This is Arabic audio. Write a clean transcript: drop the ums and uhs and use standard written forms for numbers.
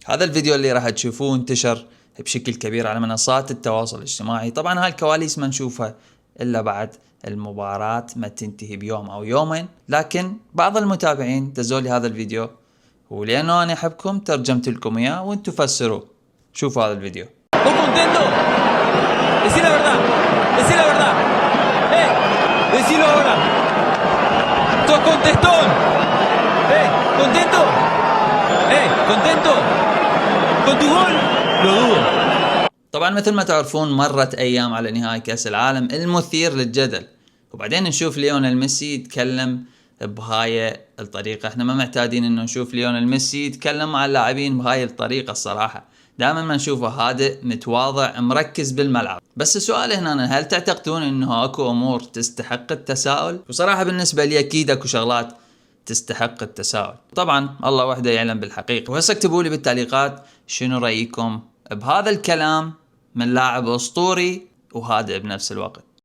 هذا الفيديو اللي راح تشوفوه انتشر بشكل كبير على منصات التواصل الاجتماعي. طبعا هاي الكواليس ما نشوفها إلا بعد المباراة ما تنتهي بيوم أو يومين، لكن بعض المتابعين دزوا لي هذا الفيديو، ولأنه أنا أحبكم ترجمت لكم إياه وانتم فسروه. شوفوا هذا الفيديو. طبعا مثل ما تعرفون مرت أيام على نهائي كأس العالم المثير للجدل، وبعدين نشوف ليونيل ميسي يتكلم بهاي الطريقة. احنا ما معتادين انه نشوف ليونيل ميسي يتكلم مع اللاعبين بهاي الطريقة. الصراحة دائما ما نشوفه هادئ متواضع مركز بالملعب. بس السؤال هنا، هل تعتقدون انه اكو امور تستحق التساؤل؟ وصراحة بالنسبة لي اكيد اكو شغلات تستحق التساؤل. طبعا الله وحده يعلم بالحقيقة. وهسه اكتبوا لي بالتعليقات شنو رأيكم بهذا الكلام من لاعب اسطوري وهادئ بنفس الوقت.